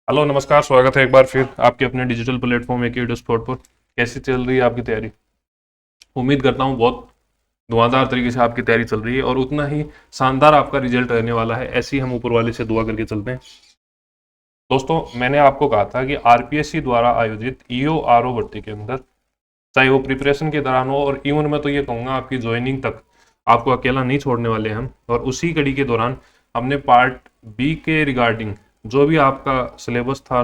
Hello नमस्कार, स्वागत है एक बार फिर आपके अपने डिजिटल प्लेटफॉर्म एकेडो स्पॉट पर। कैसी चल रही है आपकी तैयारी? उम्मीद करता हूँ बहुत धुआंधार तरीके से आपकी तैयारी चल रही है और उतना ही शानदार आपका रिजल्ट रहने वाला है। ऐसी हम ऊपर वाले से दुआ करके चलते हैं। दोस्तों, मैंने आपको कहा था कि आरपीएससी द्वारा आयोजित ईओ आरओ भर्ती के अंदर, चाहे वो प्रिपरेशन के दौरान हो और इवन मैं तो ये कहूँगा आपकी ज्वाइनिंग तक, आपको अकेला नहीं छोड़ने वाले हम। और उसी कड़ी के दौरान हमने पार्ट बी के रिगार्डिंग जो भी आपका सिलेबस था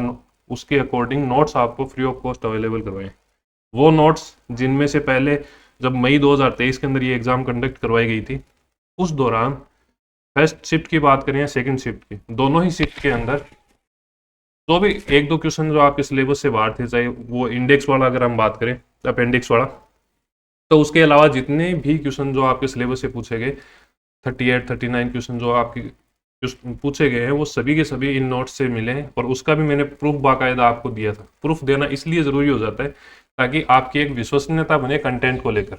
उसके अकॉर्डिंग नोट्स आपको फ्री ऑफ कॉस्ट अवेलेबल करवाए। वो नोट्स जिनमें से पहले जब मई 2023 के अंदर ये एग्ज़ाम कंडक्ट करवाई गई थी, उस दौरान फर्स्ट शिफ्ट की बात करें या सेकंड शिफ्ट की, दोनों ही शिफ्ट के अंदर तो भी एक दो क्वेश्चन जो आपके सिलेबस से बाहर थे, चाहे वो इंडेक्स वाला अगर हम बात करें, अपेंडिक्स वाला, तो उसके अलावा जितने भी क्वेश्चन जो आपके सिलेबस से पूछे गए, 38 39 क्वेश्चन जो आपके पूछे गए हैं, वो सभी के सभी इन नोट्स से मिले हैं। और उसका भी मैंने प्रूफ बाकायदा आपको दिया था। प्रूफ देना इसलिए ज़रूरी हो जाता है ताकि आपकी एक विश्वसनीयता बने कंटेंट को लेकर।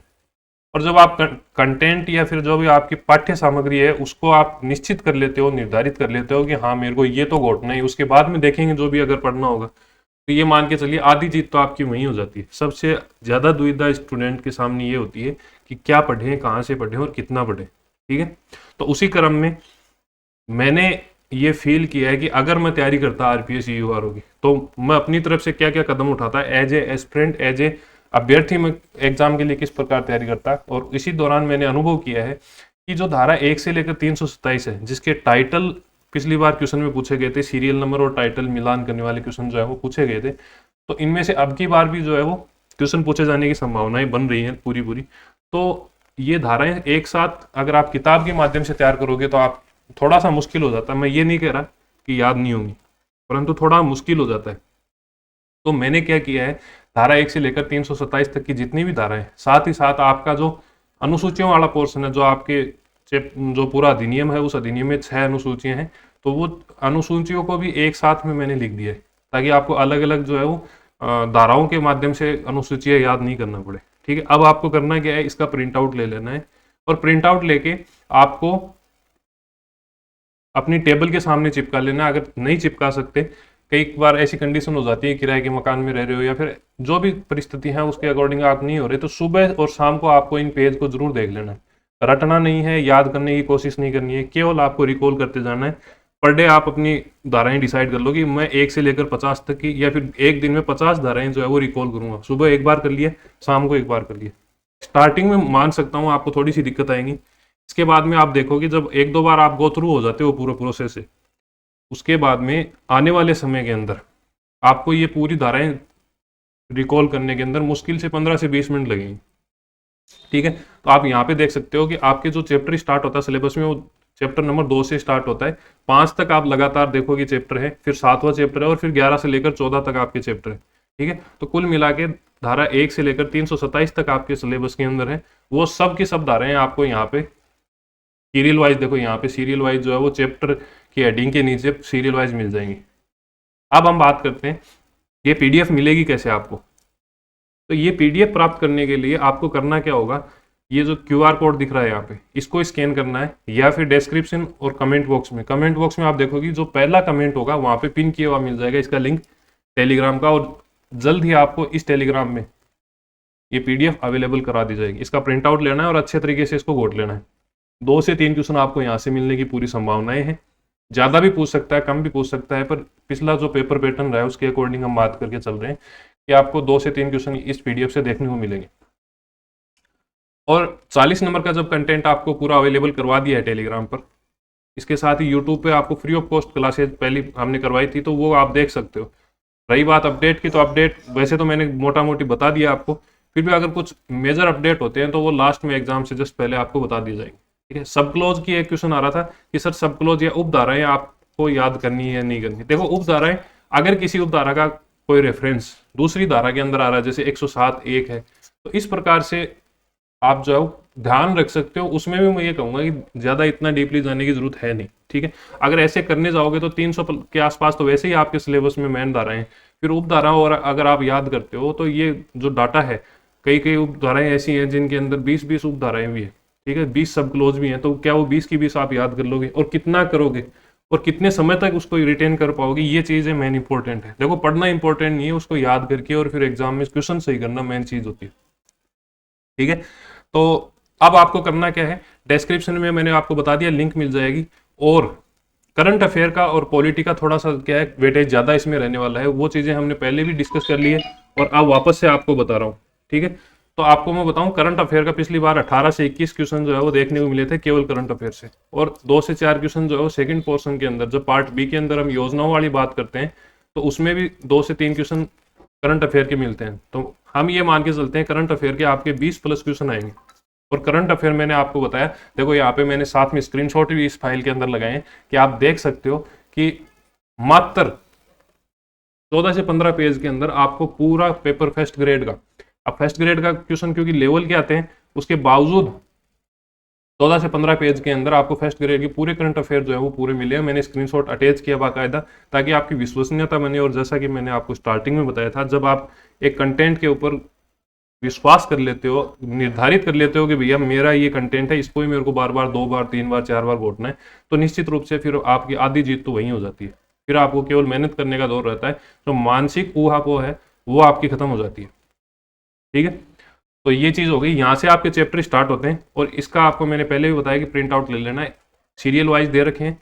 और जब आप कंटेंट या फिर जो भी आपकी पाठ्य सामग्री है उसको आप निश्चित कर लेते हो, निर्धारित कर लेते हो कि हाँ मेरे को ये तो घोटना है, उसके बाद में देखेंगे जो भी अगर पढ़ना होगा, तो ये मान के चलिए आधी जीत तो आपकी वहीं हो जाती है। सबसे ज़्यादा दुविधा स्टूडेंट के सामने ये होती है कि क्या पढ़ें, कहाँ से पढ़ें और कितना पढ़ें। ठीक है, तो उसी क्रम में मैंने ये फील किया है कि अगर मैं तैयारी करता आरपीएस ईओआरओ की, तो मैं अपनी तरफ से क्या क्या कदम उठाता as a aspirant, as a अभ्यर्थी, मैं एग्जाम के लिए किस प्रकार तैयारी करता। और इसी दौरान मैंने अनुभव किया है कि जो धारा 1 से लेकर 327 है, जिसके टाइटल पिछली बार क्वेश्चन में पूछे गए थे, सीरियल नंबर और टाइटल मिलान करने वाले क्वेश्चन जो है वो पूछे गए थे, तो इनमें से अब की बार भी जो है वो क्वेश्चन पूछे जाने की संभावनाएं बन रही हैं पूरी पूरी। तो ये धाराएं एक साथ अगर आप किताब के माध्यम से तैयार करोगे तो आप थोड़ा सा मुश्किल हो जाता है। मैं ये नहीं कह रहा कि याद नहीं होंगी, परंतु थोड़ा मुश्किल हो जाता है। तो मैंने क्या किया है, धारा 1 से लेकर 327 तक की जितनी भी धाराएं, साथ ही साथ आपका जो अनुसूचियों वाला पोर्शन है, जो आपके जो पूरा अधिनियम है, उस अधिनियम में 6 अनुसूचियां हैं, तो वो अनुसूचियों को भी एक साथ में मैंने लिख दिया है ताकि आपको अलग अलग जो है वो धाराओं के माध्यम से अनुसूचियां याद नहीं करना पड़े। ठीक है, अब आपको करना क्या है, इसका प्रिंट आउट ले लेना है और प्रिंट आउट लेके आपको अपनी टेबल के सामने चिपका लेना। अगर नहीं चिपका सकते, कई बार ऐसी कंडीशन हो जाती है किराए के मकान में रह रहे हो या फिर जो भी परिस्थिति है उसके अकॉर्डिंग आप नहीं हो रहे, तो सुबह और शाम को आपको इन पेज को जरूर देख लेना है। रटना नहीं है, याद करने की कोशिश नहीं करनी है, केवल आपको रिकॉल करते जाना है। पर डे आप अपनी धाराएं डिसाइड कर लो कि मैं 1 से लेकर 50 तक की, या फिर एक दिन में 50 धाराएं जो है वो रिकॉल करूंगा। सुबह एक बार कर लिए, शाम को एक बार कर लिए। स्टार्टिंग में मान सकता हूँ आपको थोड़ी सी दिक्कत आएगी, इसके बाद में आप देखोगे जब एक दो बार आप गो थ्रू हो जाते हो पूरा प्रोसेस से, उसके बाद में आने वाले समय के अंदर आपको ये पूरी धाराएं रिकॉल करने के अंदर मुश्किल से 15 से 20 मिनट लगेंगे। ठीक है, तो आप यहाँ पे देख सकते हो कि आपके जो चैप्टर स्टार्ट होता है सिलेबस में, वो चैप्टर नंबर 2 से स्टार्ट होता है। 5 तक आप लगातार देखोगे चैप्टर है, फिर 7वां चैप्टर है और फिर 11 से लेकर 14 तक आपके चैप्टर है। ठीक है, तो कुल मिला के धारा 1 से लेकर 327 तक आपके सिलेबस के अंदर है। वो सब की सब धाराएं आपको यहाँ पे सीरियल वाइज, देखो यहाँ पे सीरियल वाइज जो है वो चैप्टर की हेडिंग के नीचे सीरियल वाइज मिल जाएंगी। अब हम बात करते हैं ये पीडीएफ मिलेगी कैसे आपको। तो ये पीडीएफ प्राप्त करने के लिए आपको करना क्या होगा, ये जो क्यूआर कोड दिख रहा है यहाँ पे, इसको स्कैन करना है, या फिर डिस्क्रिप्शन और कमेंट बॉक्स में आप देखोगे जो पहला कमेंट होगा वहाँ पे पिन किया हुआ मिल जाएगा इसका लिंक टेलीग्राम का। और जल्द ही आपको इस टेलीग्राम में ये पीडीएफ अवेलेबल करा दी जाएगी। इसका प्रिंट आउट लेना है और अच्छे तरीके से इसको घोट लेना है। 2 से 3 क्वेश्चन आपको यहाँ से मिलने की पूरी संभावनाएं हैं। ज़्यादा भी पूछ सकता है, कम भी पूछ सकता है, पर पिछला जो पेपर पैटर्न रहा है उसके अकॉर्डिंग हम बात करके चल रहे हैं कि आपको 2 से 3 क्वेश्चन इस पीडीएफ से देखने को मिलेंगे। और 40 नंबर का जब कंटेंट आपको पूरा अवेलेबल करवा दिया है टेलीग्राम पर, इसके साथ ही यूट्यूब पे आपको फ्री ऑफ कॉस्ट क्लासेज पहले हमने करवाई थी, तो वो आप देख सकते हो। रही बात अपडेट की, तो अपडेट वैसे तो मैंने मोटा मोटी बता दिया आपको, फिर भी अगर कुछ मेजर अपडेट होते हैं तो वो लास्ट में एग्जाम से जस्ट पहले आपको बता दी जाएगी। ठीक है, सब क्लोज की एक क्वेश्चन आ रहा था कि सर सब क्लोज या उपधाराएं आपको याद करनी है या नहीं करनी। देखो उपधाराएं, अगर किसी उपधारा का कोई रेफरेंस दूसरी धारा के अंदर आ रहा है, जैसे 107(1) है, तो इस प्रकार से आप जो है ध्यान रख सकते हो। उसमें भी मैं ये कहूंगा कि ज्यादा इतना डीपली जाने की जरूरत है नहीं। ठीक है, अगर ऐसे करने जाओगे तो 300 के आसपास तो वैसे ही आपके सिलेबस में मेन धाराएं हैं, फिर उपधाराओं और अगर आप याद करते हो तो ये जो डाटा है, कई कई उपधाराएं ऐसी हैं जिनके अंदर 20-20 उपधाराएं भी है। ठीक है, 20 सब क्लोज भी हैं, तो क्या वो 20 की 20 आप याद कर लोगे और कितना करोगे और कितने समय तक उसको रिटेन कर पाओगे, ये चीज़ें मेन इंपॉर्टेंट है। देखो पढ़ना इंपॉर्टेंट नहीं है, उसको याद करके और फिर एग्जाम में क्वेश्चन सही करना मेन चीज़ होती है। ठीक है, तो अब आपको करना क्या है, डिस्क्रिप्शन में मैंने आपको बता दिया, लिंक मिल जाएगी। और करंट अफेयर का और पॉलिटी का थोड़ा सा क्या है, वेटेज ज़्यादा इसमें रहने वाला है, वो चीज़ें हमने पहले भी डिस्कस कर ली है और अब वापस से आपको बता रहा हूँ। ठीक है, तो आपको मैं बताऊं, करंट अफेयर का पिछली बार 18 से 21 क्वेश्चन जो है वो देखने को मिले थे केवल करंट अफेयर से, और 2 से 4 क्वेश्चन जो है वो सेकंड पोर्शन के अंदर, जब पार्ट बी के अंदर हम योजनाओं वाली बात करते हैं तो उसमें भी 2 से 3 क्वेश्चन करंट अफेयर के मिलते हैं। तो हम ये मान के चलते हैं करंट अफेयर के आपके 20 प्लस क्वेश्चन आएंगे। और करंट अफेयर मैंने आपको बताया, देखो यहाँ पे मैंने साथ में स्क्रीनशॉट भी इस फाइल के अंदर लगाए हैं कि आप देख सकते हो कि मात्र 14 से 15 पेज के अंदर आपको पूरा पेपर फर्स्ट ग्रेड का, अब फर्स्ट ग्रेड का क्वेश्चन क्योंकि लेवल के आते हैं, उसके बावजूद 14 से 15 पेज के अंदर आपको फर्स्ट ग्रेड के पूरे करंट अफेयर जो है वो पूरे मिले हैं। मैंने स्क्रीनशॉट अटैच किया बाकायदा, ताकि आपकी विश्वसनीयता बने। और जैसा कि मैंने आपको स्टार्टिंग में बताया था, जब आप एक कंटेंट के ऊपर विश्वास कर लेते हो, निर्धारित कर लेते हो कि भैया मेरा ये कंटेंट है, इसको ही मेरे को बार बार 2 बार 3 बार 4 बार घोटना है, तो निश्चित रूप से फिर आपकी आधी जीत तो वहीं हो जाती है। फिर आपको केवल मेहनत करने का दौर रहता है, जो मानसिक ऊहापोह है वो आपकी खत्म हो जाती है। ठीक है, तो ये चीज़ हो गई। यहाँ से आपके चैप्टर स्टार्ट होते हैं, और इसका आपको मैंने पहले भी बताया कि प्रिंट आउट ले लेना है। सीरियल वाइज दे रखे हैं,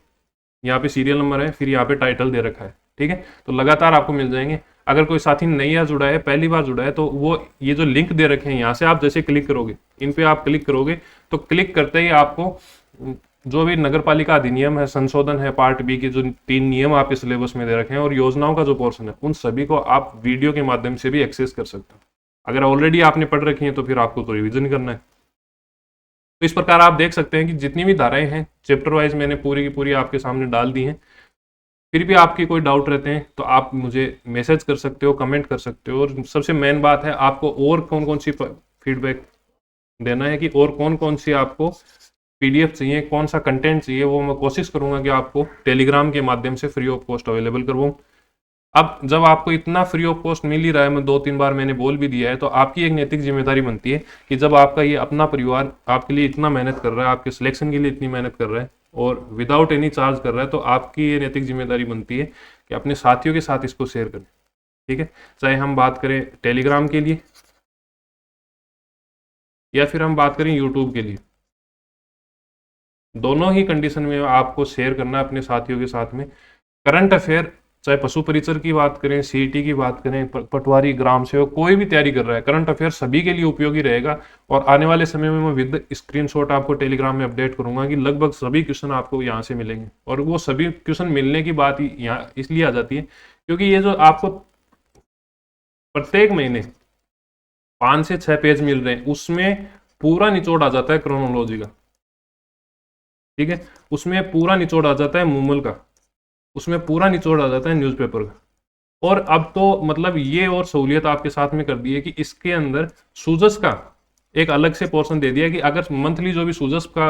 यहाँ पे सीरियल नंबर है, फिर यहाँ पे टाइटल दे रखा है। ठीक है, तो लगातार आपको मिल जाएंगे। अगर कोई साथी नया जुड़ा है, पहली बार जुड़ा है, तो वो ये जो लिंक दे रखे हैं, यहाँ से आप जैसे क्लिक करोगे, इन पे आप क्लिक करोगे तो क्लिक करते ही आपको जो भी नगर पालिका अधिनियम है, संशोधन है, पार्ट बी के जो 3 नियम आपके सिलेबस में दे रखे हैं, और योजनाओं का जो पोर्शन है, उन सभी को आप वीडियो के माध्यम से भी एक्सेस कर सकते हो। अगर ऑलरेडी आपने पढ़ रखी है तो फिर आपको तो रिविजन करना है। तो इस प्रकार आप देख सकते हैं कि जितनी भी धाराएं हैं चैप्टर वाइज मैंने पूरी की पूरी आपके सामने डाल दी हैं। फिर भी आपकी कोई डाउट रहते हैं तो आप मुझे मैसेज कर सकते हो, कमेंट कर सकते हो। और सबसे मेन बात है, आपको और कौन कौन सी फीडबैक देना है कि और कौन कौन सी आपको पीडीएफ चाहिए, कौन सा कंटेंट चाहिए, वो मैं कोशिश करूंगा कि आपको टेलीग्राम के माध्यम से फ्री ऑफ कॉस्ट अवेलेबल करवाऊं। अब जब आपको इतना फ्री ऑफ कॉस्ट मिल ही रहा है, मैं 2-3 बार मैंने बोल भी दिया है, तो आपकी एक नैतिक जिम्मेदारी बनती है कि जब आपका ये अपना परिवार आपके लिए इतना मेहनत कर रहा है, आपके सिलेक्शन के लिए इतनी मेहनत कर रहा है और विदाउट एनी चार्ज कर रहा है, तो आपकी ये नैतिक जिम्मेदारी बनती है कि अपने साथियों के साथ इसको शेयर करें। ठीक है, चाहे हम बात करें टेलीग्राम के लिए या फिर हम बात करें यूट्यूब के लिए, दोनों ही कंडीशन में आपको शेयर करना है अपने साथियों के साथ में। करंट अफेयर, चाहे पशु परिचर की बात करें, सीईटी की बात करें, पटवारी, ग्राम सेवक, कोई भी तैयारी कर रहा है, करंट अफेयर सभी के लिए उपयोगी रहेगा। और आने वाले समय में मैं विद स्क्रीनशॉट आपको टेलीग्राम में अपडेट करूंगा कि लगभग सभी क्वेश्चन आपको यहाँ से मिलेंगे। और वो सभी क्वेश्चन मिलने की बात यहाँ इसलिए आ जाती है क्योंकि ये जो आपको प्रत्येक महीने 5 से 6 पेज मिल रहे हैं, उसमें पूरा निचोड़ आ जाता है क्रोनोलॉजी का। ठीक है, उसमें पूरा निचोड़ आ जाता है मूमल का, उसमें पूरा निचोड़ आ जाता है न्यूज़पेपर का। और अब तो मतलब ये और सहूलियत आपके साथ में कर दी है कि इसके अंदर सूजस का एक अलग से पोर्शन दे दिया कि अगर मंथली जो भी सूजस का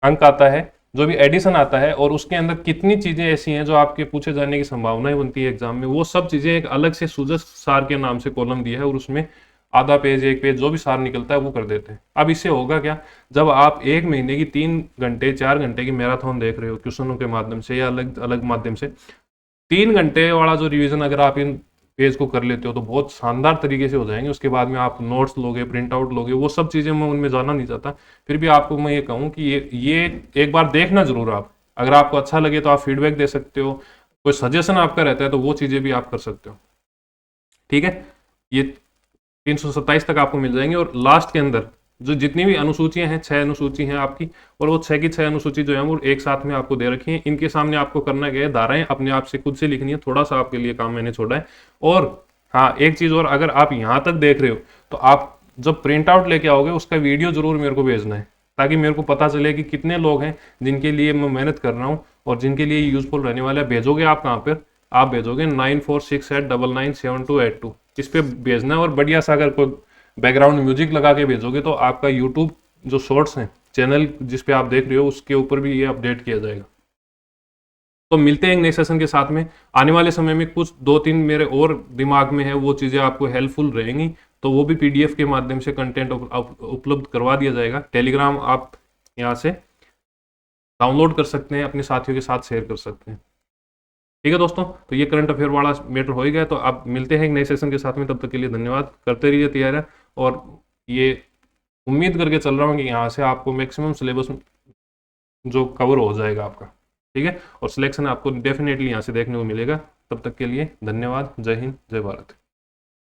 अंक आता है, जो भी एडिशन आता है, और उसके अंदर कितनी चीजें ऐसी हैं जो आपके पूछे जाने की संभावनाएं बनती है एग्जाम में, वो सब चीजें एक अलग से सूजस सार के नाम से कॉलम दिया है, और उसमें आधा पेज 1 पेज जो भी सार निकलता है वो कर देते हैं। अब इससे होगा क्या, जब आप 1 महीने की 3 घंटे 4 घंटे की मैराथन देख रहे हो क्वेश्चनों के माध्यम से या अलग अलग माध्यम से, 3 घंटे वाला जो रिवीजन अगर आप इन पेज को कर लेते हो तो बहुत शानदार तरीके से हो जाएंगे। उसके बाद में आप नोट्स लोगे, प्रिंट आउट लोगे, वो सब चीज़ें मैं उनमें जाना नहीं चाहता। फिर भी आपको मैं ये कहूँ कि ये एक बार देखना जरूर आप। अगर आपको अच्छा लगे तो आप फीडबैक दे सकते हो, कोई सजेशन आपका रहता है तो वो चीज़ें भी आप कर सकते हो। ठीक है, ये 327 तक आपको मिल जाएंगे। और लास्ट के अंदर जो जितनी भी अनुसूचियां हैं, 6 अनुसूची हैं आपकी, और वो 6 की 6 अनुसूची जो है वो एक साथ में आपको दे रखी है। इनके सामने आपको करना क्या है, धाराएं अपने आप से खुद से लिखनी है। थोड़ा सा आपके लिए काम मैंने छोड़ा है। और हाँ, एक चीज़ और, अगर आप यहाँ तक देख रहे हो तो आप जब प्रिंट आउट लेके आओगे उसका वीडियो जरूर मेरे को भेजना है, ताकि मेरे को पता चले कि कितने लोग हैं जिनके लिए मैं मेहनत कर रहा हूँ और जिनके लिए यूजफुल रहने वाला है। भेजोगे आप कहाँ पर, आप भेजोगे 9468997282, इस पे भेजना है। और बढ़िया सा अगर कोई बैकग्राउंड म्यूजिक लगा के भेजोगे तो आपका यूट्यूब जो शॉर्ट्स हैं चैनल जिस पे आप देख रहे हो उसके ऊपर भी ये अपडेट किया जाएगा। तो मिलते हैं एक नए सेशन के साथ में। आने वाले समय में कुछ 2-3 मेरे और दिमाग में है, वो चीज़ें आपको हेल्पफुल रहेंगी, तो वो भी पीडीएफ के माध्यम से कंटेंट उपलब्ध करवा दिया जाएगा। टेलीग्राम आप यहाँ से डाउनलोड कर सकते हैं, अपने साथियों के साथ शेयर कर सकते हैं। ठीक है दोस्तों, तो ये करंट अफेयर वाला मैटर हो ही गया। तो आप मिलते हैं एक नए सेशन के साथ में, तब तक के लिए धन्यवाद। करते रहिए तैयारियाँ, और ये उम्मीद करके चल रहा हूँ कि यहाँ से आपको मैक्सिमम सिलेबस जो कवर हो जाएगा आपका। ठीक है, और सिलेक्शन आपको डेफिनेटली यहाँ से देखने को मिलेगा। तब तक के लिए धन्यवाद। जय हिंद, जय भारत।